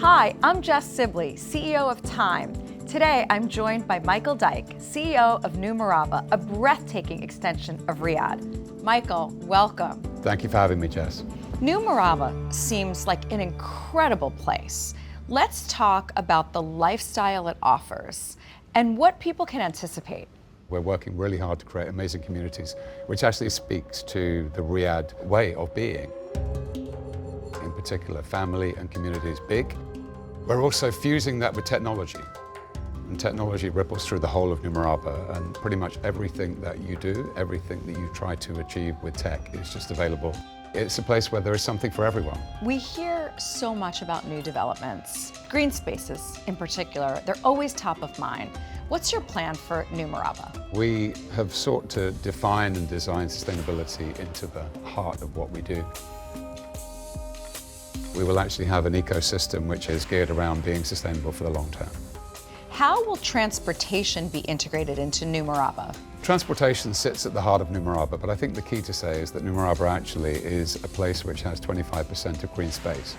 Hi, I'm Jess Sibley, CEO of Time. Today, I'm joined by Michael Dyke, CEO of New Murabba, a breathtaking extension of Riyadh. Michael, welcome. Thank you for having me, Jess. New Murabba seems like an incredible place. Let's talk about the lifestyle it offers and what people can anticipate. We're working really hard to create amazing communities, which actually speaks to the Riyadh way of being. In particular, family and community is big. We're also fusing that with technology. And technology ripples through the whole of New Murabba, and pretty much everything that you do, everything that you try to achieve with tech is just available. It's a place where there is something for everyone. We hear so much about new developments. Green spaces in particular, they're always top of mind. What's your plan for New Murabba? We have sought to define and design sustainability into the heart of what we do. We will actually have an ecosystem which is geared around being sustainable for the long term. How will transportation be integrated into New Murabba? Transportation sits at the heart of New Murabba, but I think the key to say is that New Murabba actually is a place which has 25% of green space.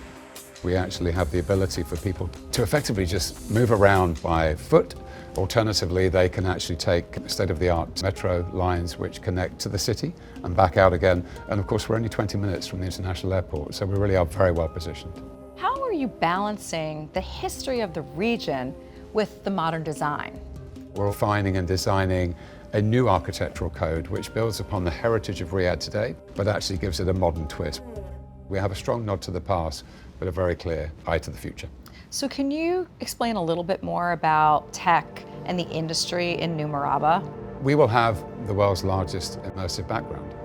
We actually have the ability for people to effectively just move around by foot. Alternatively, they can actually take state-of-the-art metro lines which connect to the city and back out again. And of course, we're only 20 minutes from the international airport, so we really are very well positioned. How are you balancing the history of the region with the modern design? We're refining and designing a new architectural code which builds upon the heritage of Riyadh today, but actually gives it a modern twist. We have a strong nod to the past, but a very clear eye to the future. So can you explain a little bit more about tech and the industry in New Murabba? We will have the world's largest immersive background.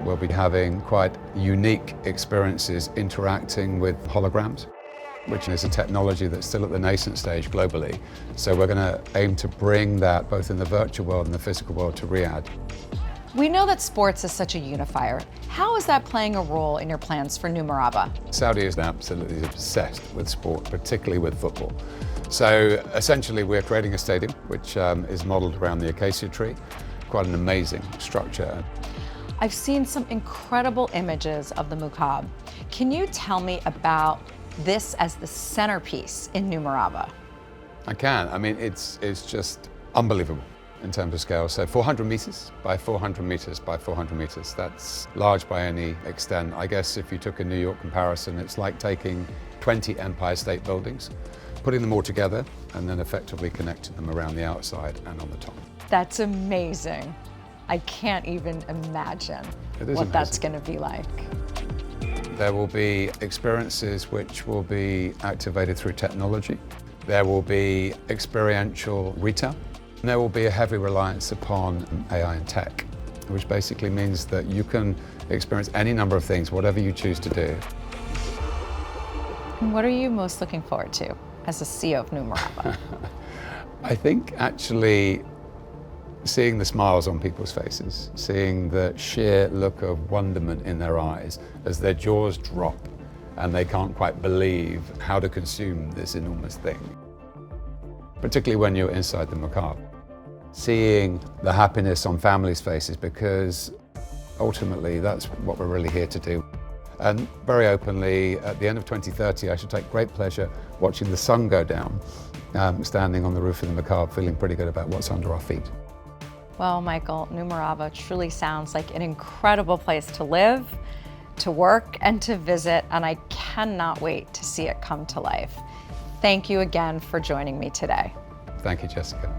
We'll be having quite unique experiences interacting with holograms, which is a technology that's still at the nascent stage globally. So we're going to aim to bring that both in the virtual world and the physical world to Riyadh. We know that sports is such a unifier. How is that playing a role in your plans for New Murabba? Saudi is absolutely obsessed with sport, particularly with football. So essentially we're creating a stadium which is modeled around the acacia tree. Quite an amazing structure. I've seen some incredible images of the Murabba. Can you tell me about this as the centerpiece in New Murabba? I can. I mean, it's just unbelievable in terms of scale. So 400 meters by 400 meters by 400 meters. That's large by any extent. I guess if you took a New York comparison, it's like taking 20 Empire State Buildings, putting them all together, and then effectively connecting them around the outside and on the top. That's amazing. I can't even imagine what that's going to be like. There will be experiences which will be activated through technology. There will be experiential retail. And there will be a heavy reliance upon AI and tech, which basically means that you can experience any number of things, whatever you choose to do. And what are you most looking forward to as the CEO of New Murabba? I think actually seeing the smiles on people's faces, seeing the sheer look of wonderment in their eyes as their jaws drop and they can't quite believe how to consume this enormous thing. Particularly when you're inside the Murabba. Seeing the happiness on families' faces, because ultimately that's what we're really here to do. And very openly, at the end of 2030, I should take great pleasure watching the sun go down, standing on the roof of the Murabba, feeling pretty good about what's under our feet. Well, Michael, New Murabba truly sounds like an incredible place to live, to work, and to visit, and I cannot wait to see it come to life. Thank you again for joining me today. Thank you, Jessica.